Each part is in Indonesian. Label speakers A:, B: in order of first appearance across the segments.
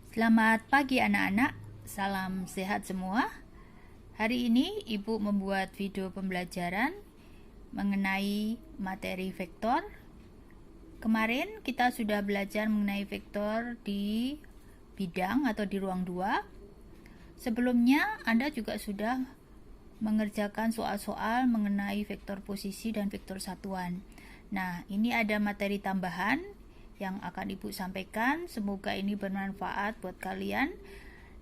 A: Selamat pagi anak-anak, salam sehat semua. Hari ini Ibu membuat video pembelajaran mengenai materi vektor. Kemarin kita sudah belajar mengenai vektor di bidang atau di ruang 2. Sebelumnya Anda juga sudah mengerjakan soal-soal mengenai vektor posisi dan vektor satuan. Nah, ini ada materi tambahan yang akan Ibu sampaikan. Semoga ini bermanfaat buat kalian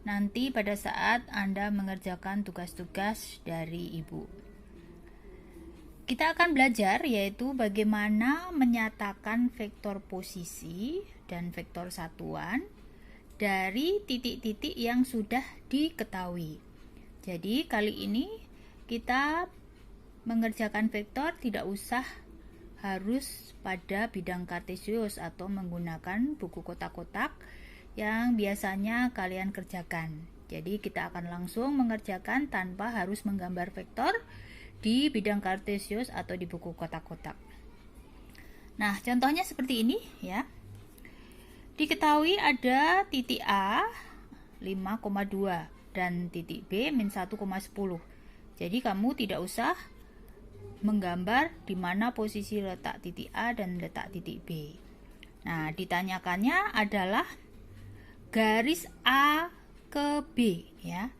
A: nanti pada saat Anda mengerjakan tugas-tugas dari Ibu. Kita akan belajar yaitu bagaimana menyatakan vektor posisi dan vektor satuan dari titik-titik yang sudah diketahui. Jadi kali ini kita mengerjakan vektor tidak usah harus pada bidang kartesius atau menggunakan buku kotak-kotak yang biasanya kalian kerjakan. Jadi kita akan langsung mengerjakan tanpa harus menggambar vektor di bidang kartesius atau di buku kotak-kotak. Nah, contohnya seperti ini ya. Diketahui ada titik A 5,2 dan titik B min 1,10. Jadi kamu tidak usah menggambar di mana posisi letak titik A dan letak titik B. Nah, ditanyakannya adalah garis A ke B ya.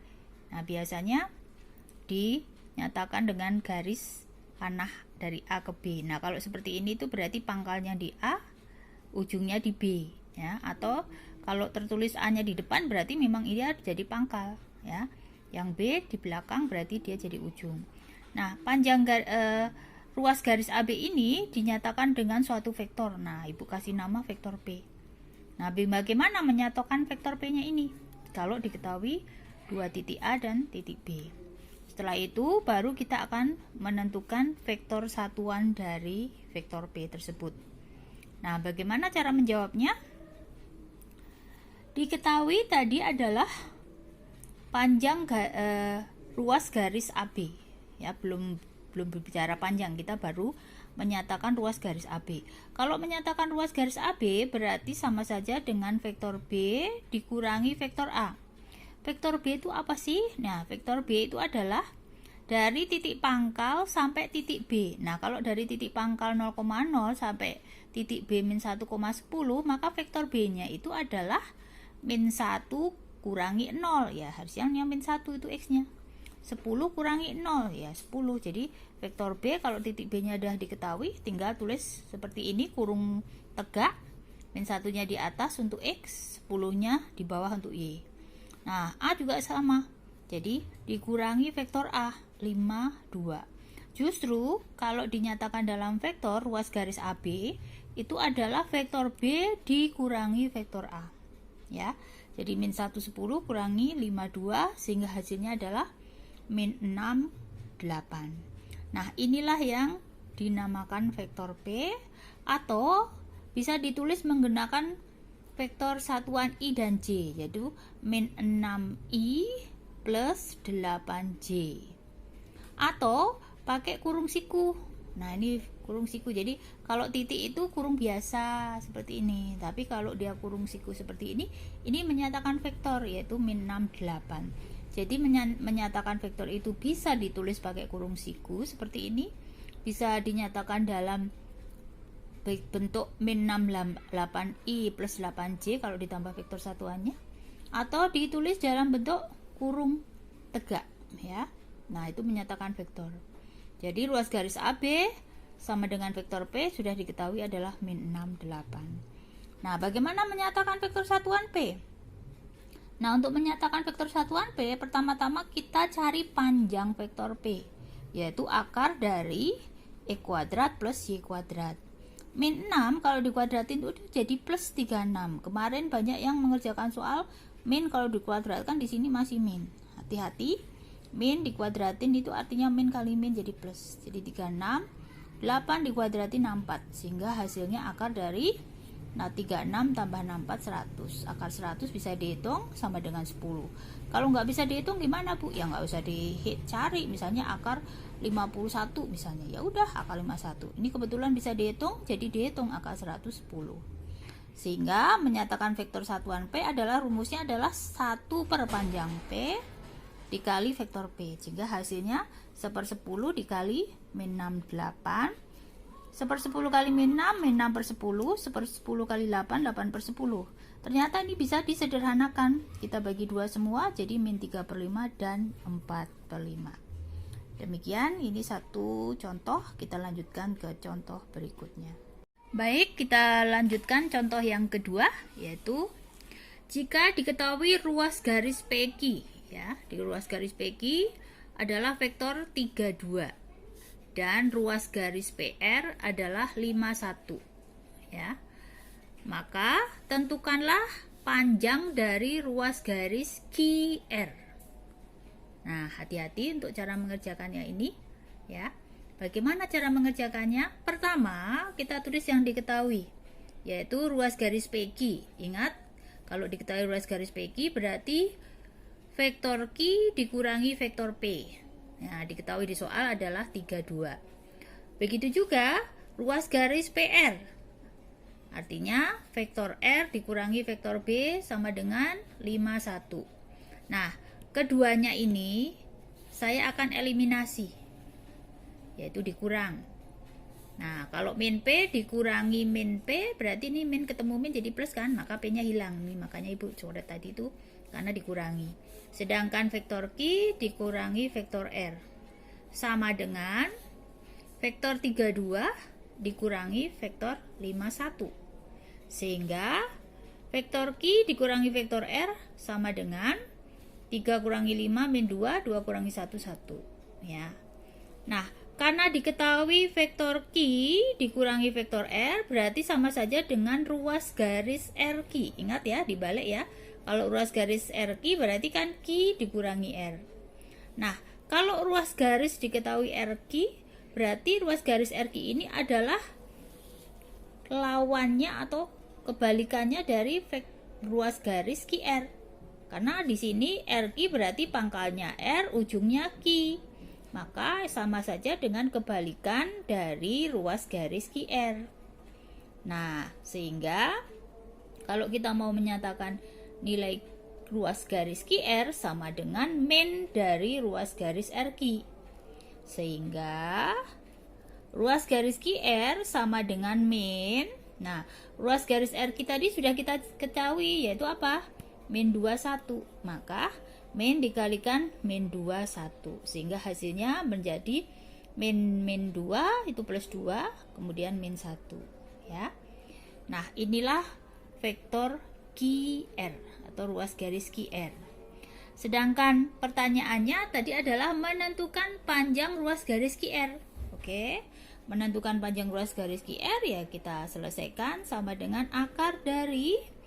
A: Nah, biasanya dinyatakan dengan garis panah dari A ke B. Nah, kalau seperti ini itu berarti pangkalnya di A, ujungnya di B ya. Atau kalau tertulis A-nya di depan berarti memang ini jadi pangkal ya. Yang B di belakang berarti dia jadi ujung. Nah, panjang ruas garis AB ini dinyatakan dengan suatu vektor. Nah, Ibu kasih nama vektor P. Nah, bagaimana menyatakan vektor P-nya ini? Kalau diketahui dua titik A dan titik B. Setelah itu, baru kita akan menentukan vektor satuan dari vektor P tersebut. Nah, bagaimana cara menjawabnya? Diketahui tadi adalah panjang ruas garis AB. Ya, belum berbicara panjang, kita baru menyatakan ruas garis AB. Kalau menyatakan ruas garis AB berarti sama saja dengan vektor B dikurangi vektor A. Vektor B itu apa sih? Nah, vektor B itu adalah dari titik pangkal sampai titik B. Nah, kalau dari titik pangkal 0,0 sampai titik B min 1,10, maka vektor B-nya itu adalah min 1 kurangi 0 ya, harusnya min 1 itu X-nya. 10 kurangi 0 ya 10. Jadi vektor B kalau titik B nya sudah diketahui tinggal tulis seperti ini, kurung tegak, min 1-nya di atas untuk X, 10-nya di bawah untuk Y. Nah, A juga sama, jadi dikurangi vektor A 5, 2. Justru kalau dinyatakan dalam vektor ruas garis AB itu adalah vektor B dikurangi vektor A ya. Jadi min 1, 10 kurangi 5, 2 sehingga hasilnya adalah min 6, 8. Nah, inilah yang dinamakan vektor P, atau bisa ditulis menggunakan vektor satuan I dan J, yaitu min 6I plus 8J. Atau pakai kurung siku. Nah, ini kurung siku. Jadi kalau titik itu kurung biasa seperti ini. Tapi kalau dia kurung siku seperti ini menyatakan vektor yaitu min 6, 8. Jadi menyatakan vektor itu bisa ditulis pakai kurung siku seperti ini, bisa dinyatakan dalam bentuk min 6, 8i plus 8j kalau ditambah vektor satuannya, atau ditulis dalam bentuk kurung tegak ya. Nah, itu menyatakan vektor. Jadi ruas garis AB sama dengan vektor P sudah diketahui adalah min 6, 8. Nah, bagaimana menyatakan vektor satuan P? Nah, untuk menyatakan vektor satuan P, pertama-tama kita cari panjang vektor P, yaitu akar dari E kuadrat plus Y kuadrat. Min 6 kalau dikuadratin itu jadi plus 36. Kemarin banyak yang mengerjakan soal min kalau dikuadratkan, di sini masih min. Hati-hati, min dikuadratin itu artinya min kali min jadi plus. Jadi 36, 8 dikuadratin 64, sehingga hasilnya akar dari 36 tambah 64, 100. Akar 100 bisa dihitung sama dengan 10. Kalau nggak bisa dihitung gimana, Bu? Ya nggak usah dicari, misalnya akar 51 misalnya. Ya udah, akar 51. Ini kebetulan bisa dihitung, jadi dihitung akar 110. Sehingga menyatakan vektor satuan P adalah rumusnya adalah 1 per panjang P dikali vektor P. Sehingga hasilnya 1/10 dikali min 68. 1/10 kali min 6, min 6 per 10. 1/10 kali 8, 8 per 10. Ternyata ini bisa disederhanakan. Kita bagi 2 semua, jadi min 3/5 dan 4/5. Demikian, ini satu contoh. Kita lanjutkan ke contoh berikutnya. Baik, kita lanjutkan contoh yang kedua, yaitu jika diketahui ruas garis PQ, ya, di ruas garis PQ adalah vektor 32 dan ruas garis PR adalah 51, ya. Maka tentukanlah panjang dari ruas garis QR. Nah, hati-hati untuk cara mengerjakannya ini, ya. Bagaimana cara mengerjakannya? Pertama, kita tulis yang diketahui, yaitu ruas garis PQ. Ingat, kalau diketahui ruas garis PQ berarti vektor Q dikurangi vektor P. Nah, diketahui di soal adalah 32. Begitu juga ruas garis PR. Artinya vektor R dikurangi vektor B sama dengan 51. Nah, keduanya ini saya akan eliminasi, yaitu dikurang. Nah, kalau min P dikurangi min P, berarti ini min ketemu min jadi plus kan, maka P nya hilang. Ini makanya Ibu coret tadi itu karena dikurangi. Sedangkan vektor Q dikurangi vektor R sama dengan vektor 32 dikurangi vektor 51. Sehingga vektor Q dikurangi vektor R sama dengan 3 kurangi 5 min 2, 2 kurangi 1, 1. Ya. Nah, karena diketahui vektor Q dikurangi vektor R berarti sama saja dengan ruas garis RQ. Ingat ya, dibalik ya. Kalau ruas garis RQ berarti kan Q dikurangi R. Nah, kalau ruas garis diketahui RQ berarti ruas garis RQ ini adalah lawannya atau kebalikannya dari ruas garis QR. Karena di sini RQ berarti pangkalnya R, ujungnya Q. Maka sama saja dengan kebalikan dari ruas garis QR. Nah, sehingga kalau kita mau menyatakan nilai ruas garis QR sama dengan min dari ruas garis RQ. Sehingga ruas garis QR sama dengan min. Nah, ruas garis RQ tadi sudah kita ketahui, yaitu apa? Min 21. Maka min dikalikan min 21, sehingga hasilnya menjadi min 2 itu plus 2, kemudian min 1, ya. Nah, inilah vektor QR atau ruas garis QR. Sedangkan pertanyaannya tadi adalah menentukan panjang ruas garis QR. Oke, menentukan panjang ruas garis QR ya kita selesaikan sama dengan akar dari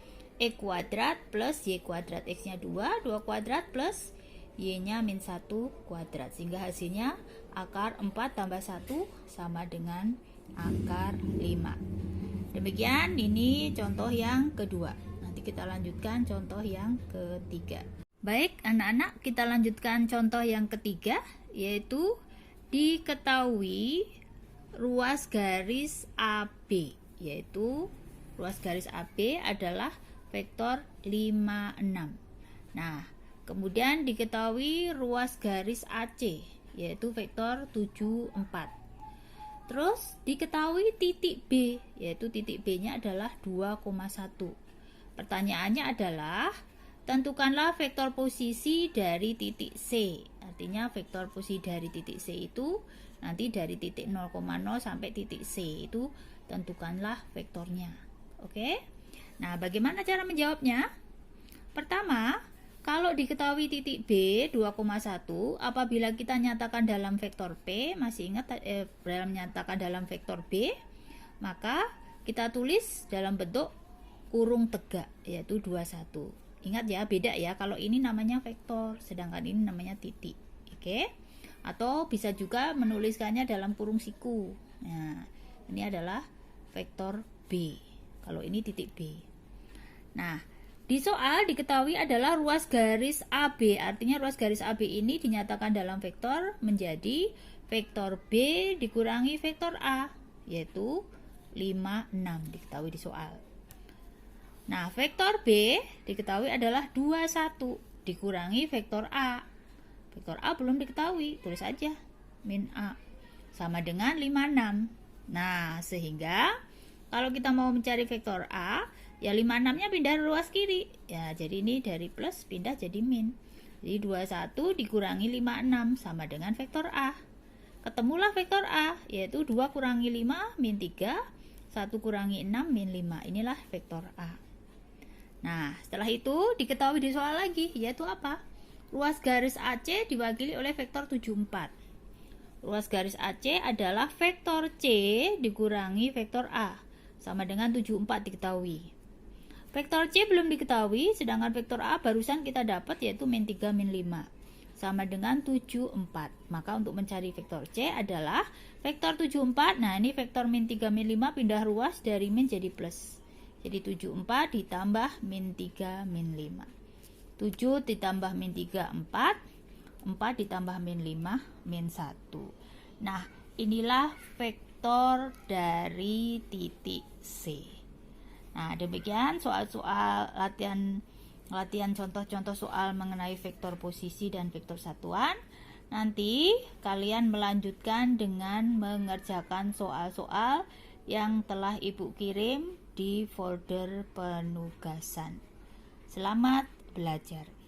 A: E kuadrat plus Y kuadrat, X-nya 2, 2 kuadrat plus Y-nya min 1 kuadrat. Sehingga hasilnya akar 4 tambah 1 sama dengan akar 5. Demikian, ini contoh yang kedua. Nanti kita lanjutkan contoh yang ketiga. Baik, anak-anak, kita lanjutkan contoh yang ketiga, yaitu diketahui ruas garis AB, yaitu ruas garis AB adalah vektor 5, 6. Nah, kemudian diketahui ruas garis AC, yaitu vektor 7, 4. Terus diketahui titik B, yaitu titik B-nya adalah 2,1. Pertanyaannya adalah tentukanlah vektor posisi dari titik C. Artinya vektor posisi dari titik C itu nanti dari titik 0,0 sampai titik C itu tentukanlah vektornya. Oke? Nah, bagaimana cara menjawabnya? Pertama, kalau diketahui titik B 2,1, apabila kita nyatakan dalam vektor P, masih ingat dalam nyatakan dalam vektor B, maka kita tulis dalam bentuk kurung tegak, yaitu 21. Ingat ya, beda ya, kalau ini namanya vektor, sedangkan ini namanya titik. Oke? Atau bisa juga menuliskannya dalam kurung siku. Nah, ini adalah vektor B. Kalau ini titik B. Nah, di soal diketahui adalah ruas garis AB. Artinya ruas garis AB ini dinyatakan dalam vektor menjadi vektor B dikurangi vektor A, yaitu 5, 6 diketahui di soal. Nah, vektor B diketahui adalah 21 dikurangi vektor A. Vektor A belum diketahui, tulis aja min A sama dengan 56. Nah, sehingga kalau kita mau mencari vektor A, ya 56-nya pindah ruas kiri. Ya, jadi ini dari plus pindah jadi min. Jadi 21 dikurangi 56 sama dengan vektor A. Ketemulah vektor A, yaitu 2 kurangi 5 min 3, 1 kurangi 6 min 5. Inilah vektor A. Nah, setelah itu diketahui di soal lagi, yaitu apa? Ruas garis AC diwakili oleh vektor 74. Ruas garis AC adalah vektor C dikurangi vektor A, sama dengan 74 diketahui. Vektor C belum diketahui, sedangkan vektor A barusan kita dapat, yaitu min 3 min 5. Sama dengan 74. Maka untuk mencari vektor C adalah vektor 74. Nah, ini vektor min 3 min 5 pindah ruas dari min jadi plus. Jadi 74 ditambah min 3 min 5. 7 ditambah min 3 4. 4 ditambah min 5 min 1. Nah, inilah vektor dari titik C. Nah, demikian soal-soal latihan contoh-contoh soal mengenai vektor posisi dan vektor satuan. Nanti kalian melanjutkan dengan mengerjakan soal-soal yang telah Ibu kirim di folder penugasan. Selamat belajar.